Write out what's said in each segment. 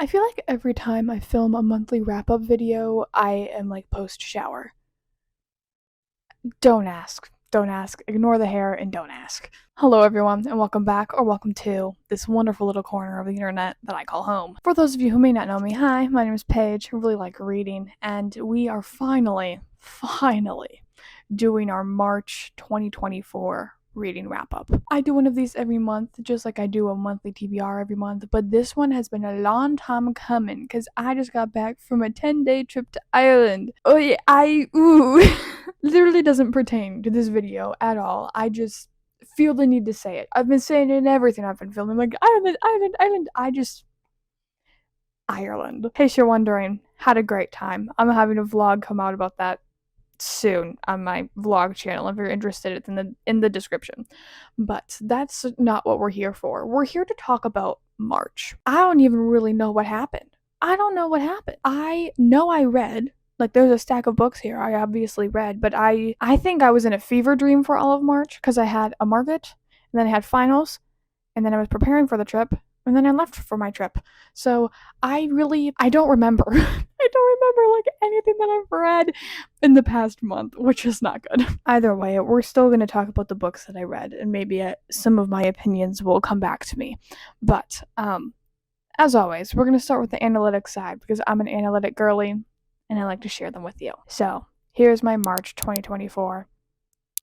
I feel like every time I film a monthly wrap up video, I am like post shower. Don't ask. Don't ask. Ignore the hair and don't ask. Hello, everyone, and welcome back or welcome to this wonderful little corner of the internet that I call home. For those of you who may not know me, hi, my name is Paige. I really like reading, and we are finally doing our March 2024 reading wrap up. I do one of these every month, just like I do a monthly TBR every month, but this one has been a long time coming because I just got back from a 10-day trip to Ireland. Oh, yeah, literally doesn't pertain to this video at all. I just feel the need to say it. I've been saying it in everything I've been filming, like Ireland, Ireland, Ireland. Ireland. In case you're wondering, had a great time. I'm having a vlog come out about that soon on my vlog channel if you're interested. It's in the description. But that's not what we're here for. We're here to talk about March. I don't even really know what happened. I don't know what happened. I know I read, like, there's a stack of books here I obviously read, but I think I was in a fever dream for all of March because I had a market, and then I had finals, and then I was preparing for the trip, and then I left for my trip. So I don't remember. I don't remember like anything that I've read in the past month, which is not good. Either way, we're still going to talk about the books that I read, and maybe some of my opinions will come back to me. But as always, we're going to start with the analytic side because I'm an analytic girly and I like to share them with you. So here's my March 2024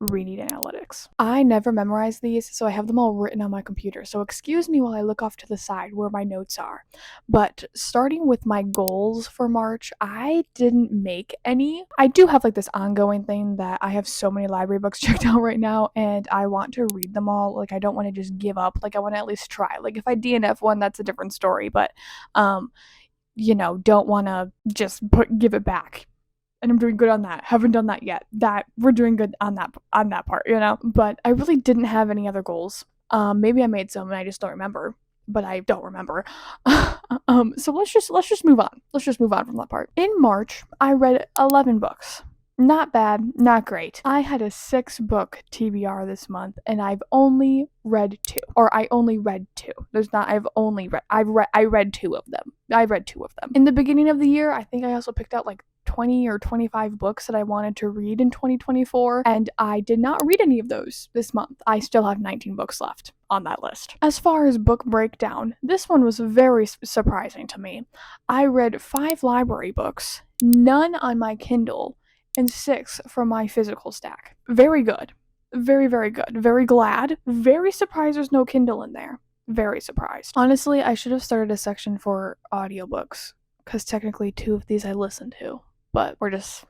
reading analytics. I never memorize these, so I have them all written on my computer. So excuse me while I look off to the side where my notes are. But starting with my goals for March, I didn't make any. I do have like this ongoing thing that I have so many library books checked out right now and I want to read them all. Like I don't want to just give up. Like I want to at least try. Like if I DNF one, that's a different story, but don't want to just give it back, and I'm doing good on that. Haven't done that yet. That we're doing good on that part, But I really didn't have any other goals. Maybe I made some and I just don't remember. But I don't remember. So let's just move on. Let's just move on from that part. In March, I read 11 books. Not bad, not great. I had a 6-book TBR this month, and I've only read 2. Or I only read 2. I read 2 of them. I read 2 of them. In the beginning of the year, I think I also picked out like 20 or 25 books that I wanted to read in 2024, and I did not read any of those this month. I still have 19 books left on that list. As far as book breakdown, this one was very surprising to me. I read 5 library books, none on my Kindle, and 6 from my physical stack. Very good. Very, very good. Very glad. Very surprised there's no Kindle in there. Very surprised. Honestly, I should have started a section for audiobooks, because technically 2 of these I listened to, but we're just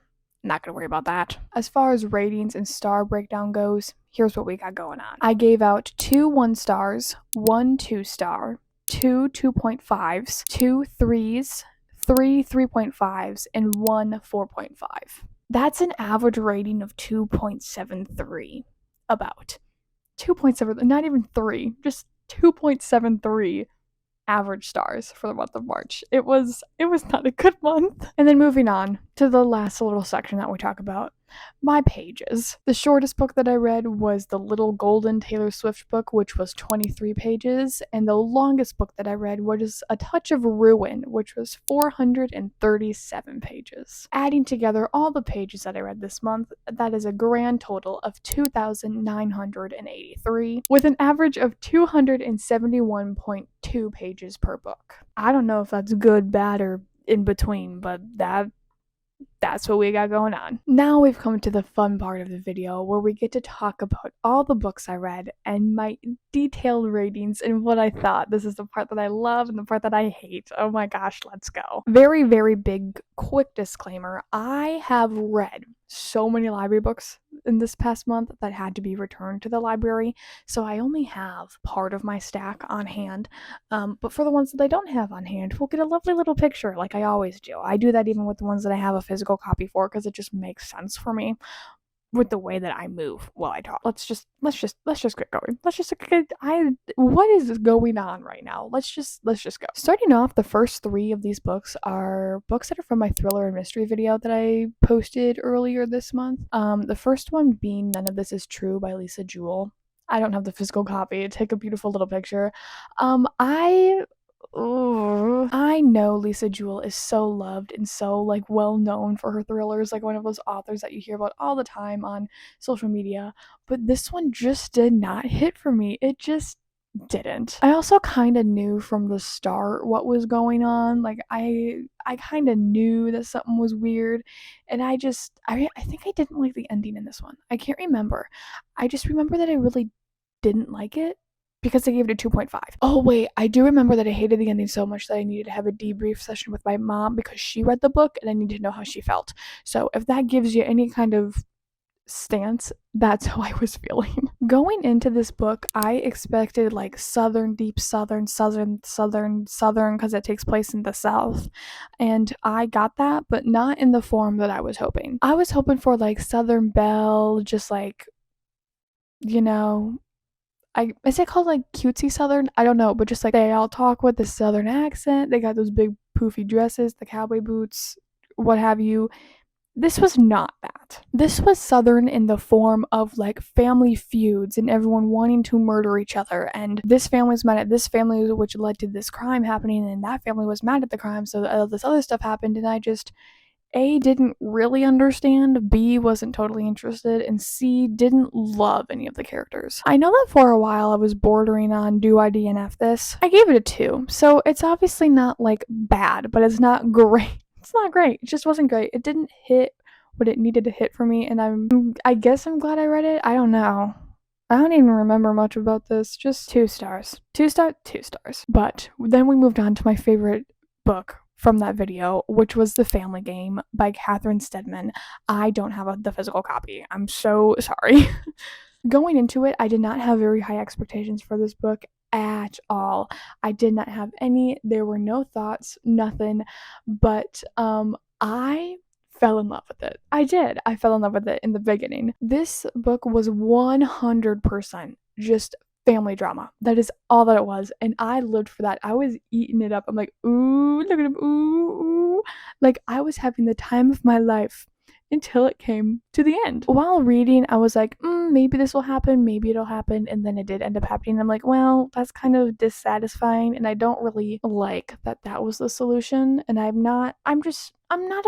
not gonna worry about that. As far as ratings and star breakdown goes, here's what we got going on. I gave out 2 1-stars, 1 2-star, 2 2.5s, 2 3s, 3 3.5s, and 1 4.5. That's an average rating of 2.73. About 2.7, not even 3, just 2.73 average stars for the month of March. It was not a good month. And then moving on to the last little section that we talk about, my pages. The shortest book that I read was the Little Golden Taylor Swift book, which was 23 pages, and the longest book that I read was A Touch of Ruin, which was 437 pages. Adding together all the pages that I read this month, that is a grand total of 2,983, with an average of 271.2 pages per book. I don't know if that's good, bad, or in between, but that's what we got going on. Now we've come to the fun part of the video where we get to talk about all the books I read and my detailed ratings and what I thought. This is the part that I love and the part that I hate. Oh my gosh, let's go. Very, very big, quick disclaimer. I have read so many library books in this past month that had to be returned to the library, so I only have part of my stack on hand. But for the ones that I don't have on hand, we'll get a lovely little picture like I always do. I do that even with the ones that I have a physical copy for because it just makes sense for me with the way that I move while I talk. Let's just get going. What is going on right now? Let's just go. Starting off, the first 3 of these books are books that are from my thriller and mystery video that I posted earlier this month. The first one being None of This Is True by Lisa Jewell. I don't have the physical copy. Take a beautiful little picture. I Ugh. I know Lisa Jewell is so loved and so like well known for her thrillers, like one of those authors that you hear about all the time on social media, but this one just did not hit for me. It just didn't. I also kind of knew from the start what was going on. Like I kind of knew that something was weird, and I think I didn't like the ending in this one. I can't remember. I just remember that I really didn't like it because I gave it a 2.5. Oh wait, I do remember that I hated the ending so much that I needed to have a debrief session with my mom because she read the book and I needed to know how she felt. So if that gives you any kind of stance, that's how I was feeling. Going into this book, I expected like southern, deep southern because it takes place in the south. And I got that, but not in the form that I was hoping. I was hoping for like Southern Belle, just like, you know, is it called like cutesy southern? I don't know, but just like they all talk with this southern accent. They got those big poofy dresses, the cowboy boots, what have you. This was not that. This was Southern in the form of like family feuds and everyone wanting to murder each other. And this family was mad at this family, which led to this crime happening. And that family was mad at the crime. So this other stuff happened. And I just, A, didn't really understand, B, wasn't totally interested, and C, didn't love any of the characters. I know that for a while I was bordering on do I DNF this? I gave it a 2. So it's obviously not like bad, but it's not great. It's not great. It just wasn't great. It didn't hit what it needed to hit for me, and I guess I'm glad I read it. I don't know. I don't even remember much about this. Just 2 stars. 2 stars. But then we moved on to my favorite book from that video, which was The Family Game by Catherine Steadman. I don't have the physical copy. I'm so sorry. Going into it, I did not have very high expectations for this book at all. I did not have any. There were no thoughts, nothing. But I fell in love with it. I did. I fell in love with it in the beginning. This book was 100% just family drama. That is all that it was. And I lived for that. I was eating it up. I'm like, ooh, look at him. Ooh, ooh. Like I was having the time of my life until it came to the end. While reading, I was like, maybe this will happen, maybe it'll happen, and then it did end up happening. I'm like, well, that's kind of dissatisfying, and I don't really like that was the solution, and I'm not a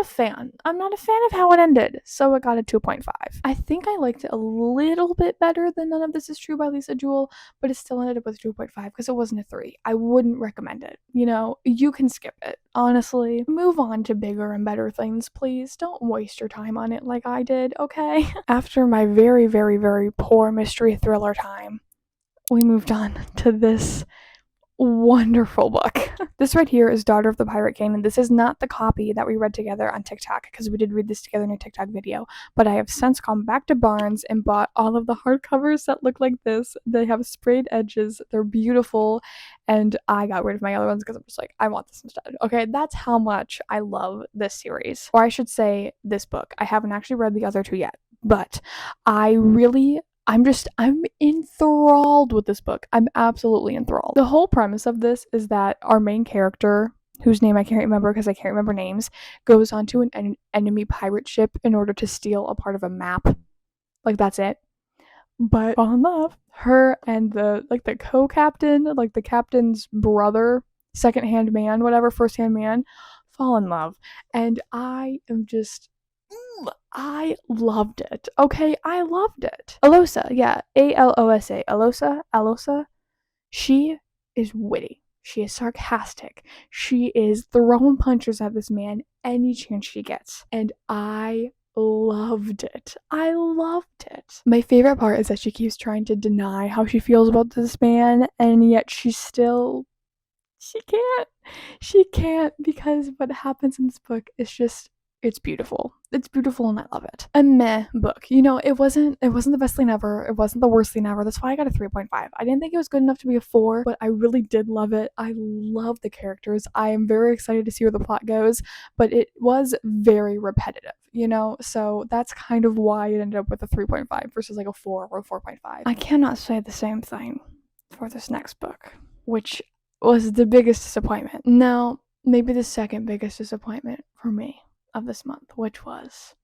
fan. I'm not a fan of how it ended, so it got a 2.5. I think I liked it a little bit better than None of This Is True by Lisa Jewell, but it still ended up with 2.5 because it wasn't a 3. I wouldn't recommend it. You know, you can skip it. Honestly, move on to bigger and better things, please. Don't waste your time on it like I did, okay? After my very, very, very poor mystery thriller time, we moved on to this wonderful book. This right here is Daughter of the Pirate King, and this is not the copy that we read together on TikTok, because we did read this together in a TikTok video, but I have since gone back to Barnes and bought all of the hardcovers that look like this. They have sprayed edges, they're beautiful, and I got rid of my other ones because I'm just like, I want this instead. Okay, that's how much I love this series. Or I should say, this book. I haven't actually read the other 2 yet, but I'm enthralled with this book. I'm absolutely enthralled. The whole premise of this is that our main character, whose name I can't remember because I can't remember names, goes onto an enemy pirate ship in order to steal a part of a map. Like, that's it. But fall in love. Her and the co-captain, like the captain's brother, second-hand man, whatever, first-hand man, fall in love. And I loved it. Okay, I loved it. Alosa, yeah, Alosa. Alosa. She is witty. She is sarcastic. She is throwing punches at this man any chance she gets. And I loved it. I loved it. My favorite part is that she keeps trying to deny how she feels about this man, and yet she can't. She can't, because what happens in this book is just, it's beautiful. It's beautiful and I love it. A meh book. You know, it wasn't the best thing ever. It wasn't the worst thing ever. That's why I got a 3.5. I didn't think it was good enough to be a 4, but I really did love it. I love the characters. I am very excited to see where the plot goes, but it was very repetitive, you know? So that's kind of why it ended up with a 3.5 versus like a 4 or a 4.5. I cannot say the same thing for this next book, which was the biggest disappointment. Now, maybe the second biggest disappointment for me of this month, which was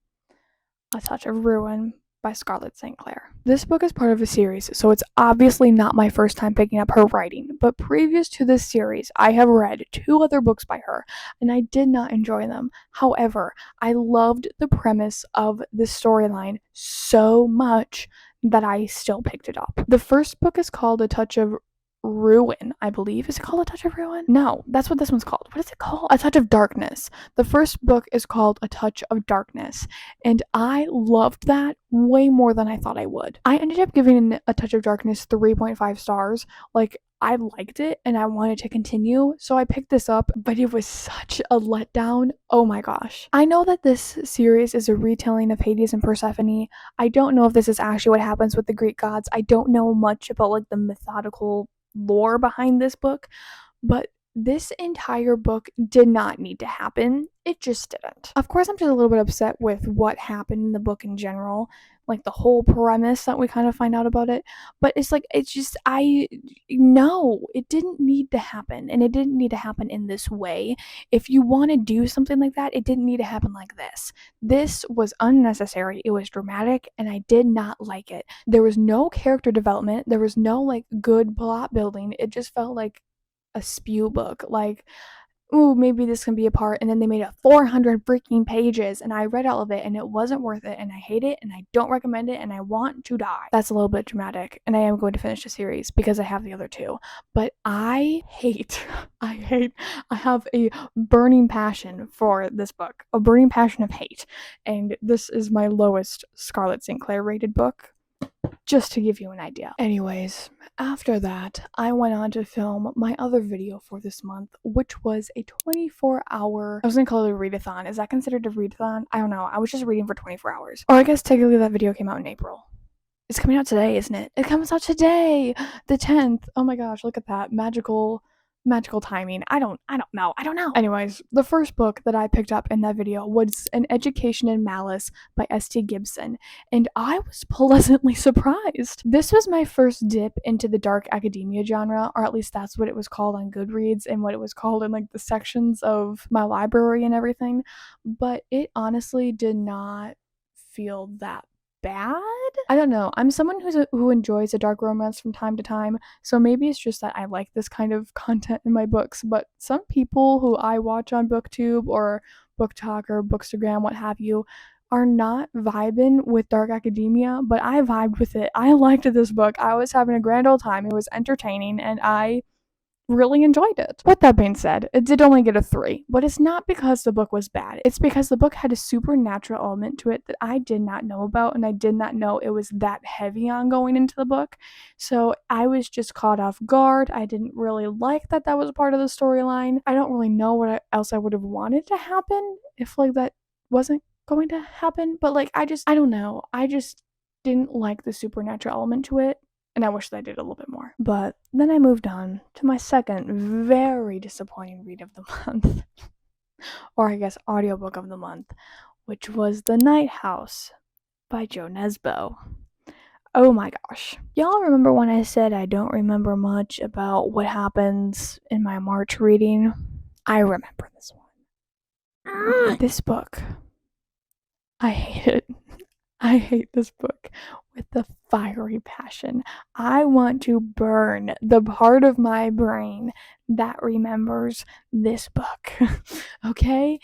A Touch of Ruin by Scarlett St. Clair. This book is part of a series, so it's obviously not my first time picking up her writing, but previous to this series, I have read 2 other books by her, and I did not enjoy them. However, I loved the premise of the storyline so much that I still picked it up. The first book is called A Touch of Ruin, I believe. Is it called A Touch of Ruin? No, that's what this one's called. What is it called? A Touch of Darkness. The first book is called A Touch of Darkness, and I loved that way more than I thought I would. I ended up giving A Touch of Darkness 3.5 stars. Like, I liked it and I wanted to continue, so I picked this up, but it was such a letdown. Oh my gosh. I know that this series is a retelling of Hades and Persephone. I don't know if this is actually what happens with the Greek gods. I don't know much about like the methodical lore behind this book, but this entire book did not need to happen. It just didn't. Of course, I'm just a little bit upset with what happened in the book in general, like the whole premise that we kind of find out about it. But it's like, it's just, no, it didn't need to happen. And it didn't need to happen in this way. If you want to do something like that, it didn't need to happen like this. This was unnecessary. It was dramatic, and I did not like it. There was no character development. There was no like good plot building. It just felt like a spew book. Like, ooh, maybe this can be a part, and then they made it 400 freaking pages, and I read all of it, and it wasn't worth it, and I hate it, and I don't recommend it, and I want to die. That's a little bit dramatic, and I am going to finish the series because I have the other 2, but I have a burning passion for this book, a burning passion of hate, and this is my lowest Scarlett St. Clair rated book, just to give you an idea. Anyways, after that, I went on to film my other video for this month, which was a 24-hour, I was gonna call it a readathon. Is that considered a readathon? I don't know. I was just reading for 24 hours. Or I guess technically that video came out in April. It's coming out today, isn't it? It comes out today, the 10th. Oh my gosh, look at that. Magical timing. I don't know. Anyways, the first book that I picked up in that video was An Education in Malice by S.T. Gibson, and I was pleasantly surprised. This was my first dip into the dark academia genre, or at least that's what it was called on Goodreads and what it was called in like the sections of my library and everything, but it honestly did not feel that bad. I don't know. I'm someone who enjoys a dark romance from time to time, so maybe it's just that I like this kind of content in my books, but some people who I watch on BookTube or BookTok or Bookstagram, what have you, are not vibing with dark academia, but I vibed with it. I liked this book. I was having a grand old time. It was entertaining, and I really enjoyed it. With that being said, it did only get a 3, but it's not because the book was bad. It's because the book had a supernatural element to it that I did not know about, and I did not know it was that heavy on going into the book. So I was just caught off guard. I didn't really like that was a part of the storyline. I don't really know what else I would have wanted to happen if like that wasn't going to happen, but like I don't know. I just didn't like the supernatural element to it. And I wish that I did a little bit more. But then I moved on to my second very disappointing read of the month. Or I guess audiobook of the month, which was The Night House by Jo Nesbø. Oh my gosh. Y'all remember when I said I don't remember much about what happens in my March reading? I remember this one. This book. I hate it. I hate this book with a fiery passion. I want to burn the part of my brain that remembers this book. Okay?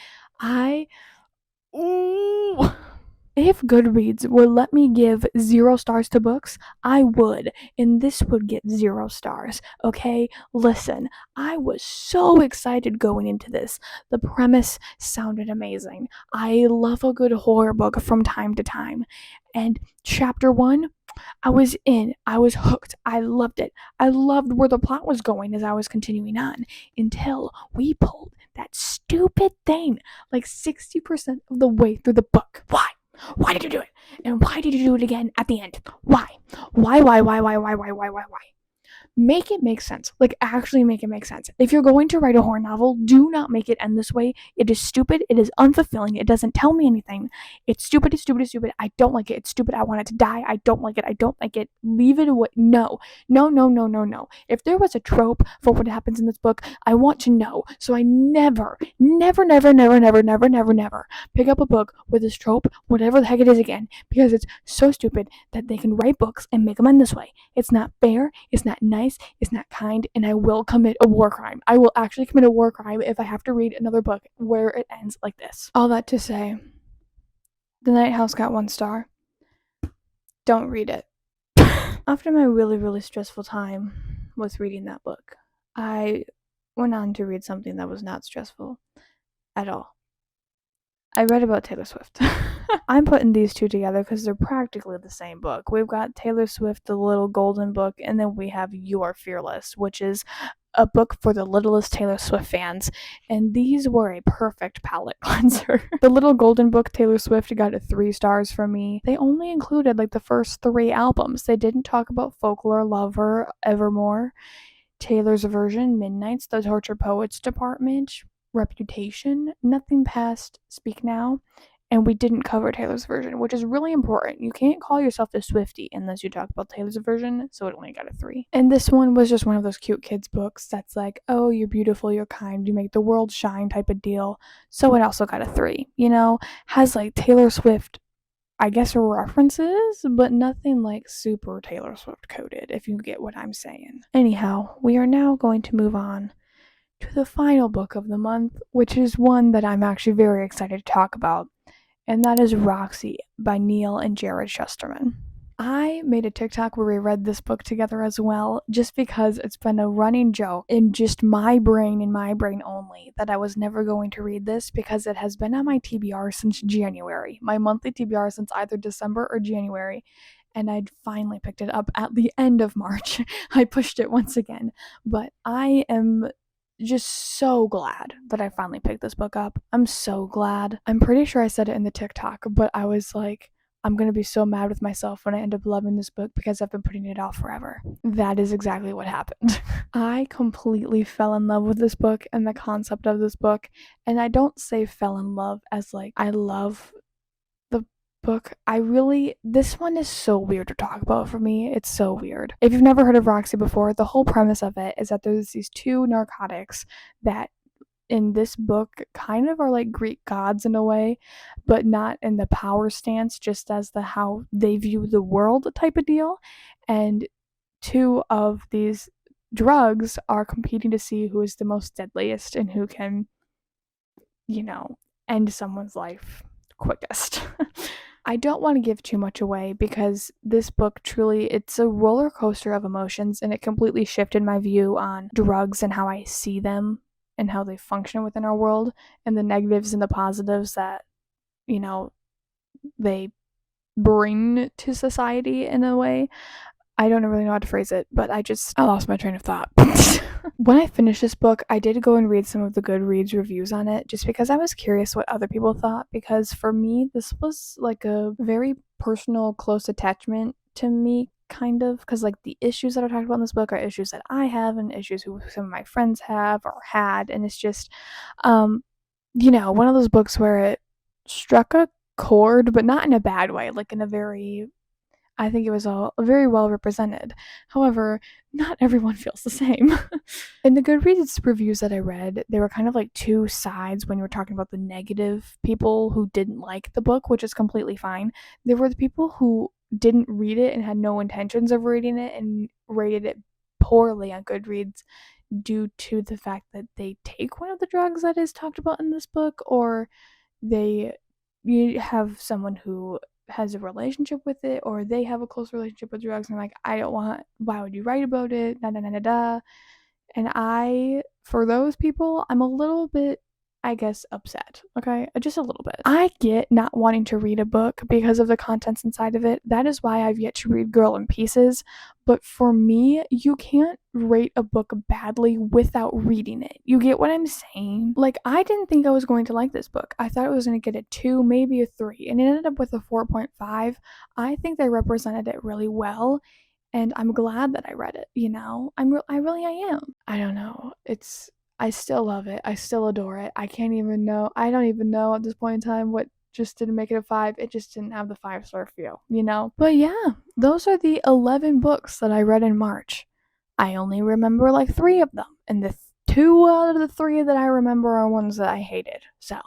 If Goodreads would let me give 0 stars to books, I would, and this would get 0 stars, okay? Listen, I was so excited going into this. The premise sounded amazing. I love a good horror book from time to time, and chapter 1, I was in. I was hooked. I loved it. I loved where the plot was going as I was continuing on, until we pulled that stupid thing like 60% of the way through the book. Why? Why did you do it? And why did you do it again at the end? Why? Why? Make it make sense. Like, actually make it make sense. If you're going to write a horror novel, do not make it end this way. It is stupid. It is unfulfilling. It doesn't tell me anything. It's stupid. It's stupid. It's stupid. I don't like it. It's stupid. I want it to die. I don't like it. I don't like it. Leave it away. No. If there was a trope for what happens in this book, I want to know. So I never never, never, never, never, never, never, never pick up a book with this trope, whatever the heck it is again, because it's so stupid that they can write books and make them end this way. It's not fair, it's not nice, it's not kind, and I will commit a war crime. I will actually commit a war crime if I have to read another book where it ends like this. All that to say, The Night House got 1 star. Don't read it. After my really, really stressful time with reading that book, I went on to read something that was not stressful at all. I read about Taylor Swift. I'm putting these two together because they're practically the same book. We've got Taylor Swift, the Little Golden Book, and then we have You Are Fearless, which is a book for the littlest Taylor Swift fans, and these were a perfect palate cleanser. The Little Golden Book, Taylor Swift got 3 stars from me. They only included like the first 3 albums. They didn't talk about Folklore, Lover, Evermore, Taylor's Version, Midnights, The Tortured Poets Department, Reputation, nothing past Speak Now, and we didn't cover Taylor's Version, which is really important. You can't call yourself a Swiftie unless you talk about Taylor's Version, so it only got 3. And this one was just one of those cute kids books that's like, oh, you're beautiful, you're kind, you make the world shine type of deal, so it also got 3. Has like Taylor Swift, I guess, references, but nothing like super Taylor Swift coded, if you get what I'm saying. Anyhow, we are now going to move on to the final book of the month, which is one that I'm actually very excited to talk about, and that is Roxy by Neil and Jared Shusterman. I made a TikTok where we read this book together as well, just because it's been a running joke in just my brain and my brain only that I was never going to read this because it has been on my TBR since January, my monthly TBR since either December or January, and I'd finally picked it up at the end of March. I pushed it once again, but I am just so glad that I finally picked this book up. I'm so glad. I'm pretty sure I said it in the TikTok, but I was like, I'm gonna be so mad with myself when I end up loving this book because I've been putting it off forever. That is exactly what happened. I completely fell in love with this book and the concept of this book, and I don't say fell in love as like I love the book. This one is so weird to talk about for me. It's so weird. If you've never heard of Roxy before, the whole premise of it is that there's these 2 narcotics that in this book kind of are like Greek gods in a way, but not in the power stance, just as the how they view the world type of deal. And 2 of these drugs are competing to see who is the most deadliest and who can, end someone's life quickest. I don't want to give too much away because this book it's a roller coaster of emotions, and it completely shifted my view on drugs and how I see them and how they function within our world, and the negatives and the positives that, they bring to society in a way. I don't really know how to phrase it, but I lost my train of thought. When I finished this book, I did go and read some of the Goodreads reviews on it just because I was curious what other people thought, because for me, this was like a very personal, close attachment to me, kind of, because like the issues that are talked about in this book are issues that I have and issues who some of my friends have or had, and it's just, one of those books where it struck a chord, but not in a bad way, like in a very I think it was all very well represented. However, not everyone feels the same. In the Goodreads reviews that I read, there were kind of like 2 sides when you were talking about the negative people who didn't like the book, which is completely fine. There were the people who didn't read it and had no intentions of reading it and rated it poorly on Goodreads due to the fact that they take one of the drugs that is talked about in this book, or you have someone who has a relationship with it, or they have a close relationship with drugs, and like, why would you write about it, da da da da da. And for those people, I'm a little bit, I guess, upset, okay? Just a little bit. I get not wanting to read a book because of the contents inside of it. That is why I've yet to read Girl in Pieces. But for me, you can't rate a book badly without reading it. You get what I'm saying? Like, I didn't think I was going to like this book. I thought it was going to get a 2, maybe a 3, and it ended up with a 4.5. I think they represented it really well, and I'm glad that I read it, I really am. I don't know. I still love it. I still adore it. I don't even know at this point in time what just didn't make it a 5. It just didn't have the 5-star feel, But yeah, those are the 11 books that I read in March. I only remember like 3 of them, and the 2 out of the 3 that I remember are ones that I hated. So,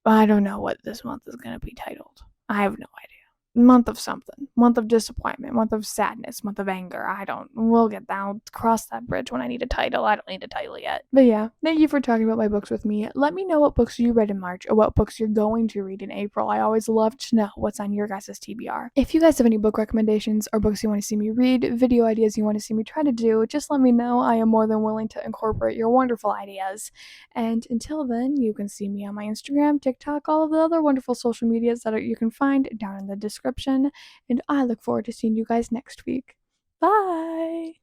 I don't know what this month is going to be titled. I have no idea. Month of something. Month of disappointment. Month of sadness. Month of anger. We'll get down, cross that bridge when I need a title. I don't need a title yet. But yeah, thank you for talking about my books with me. Let me know what books you read in March or what books you're going to read in April. I always love to know what's on your guys' TBR. If you guys have any book recommendations or books you want to see me read, video ideas you want to see me try to do, just let me know. I am more than willing to incorporate your wonderful ideas. And until then, you can see me on my Instagram, TikTok, all of the other wonderful social medias that you can find down in the description. And I look forward to seeing you guys next week. Bye!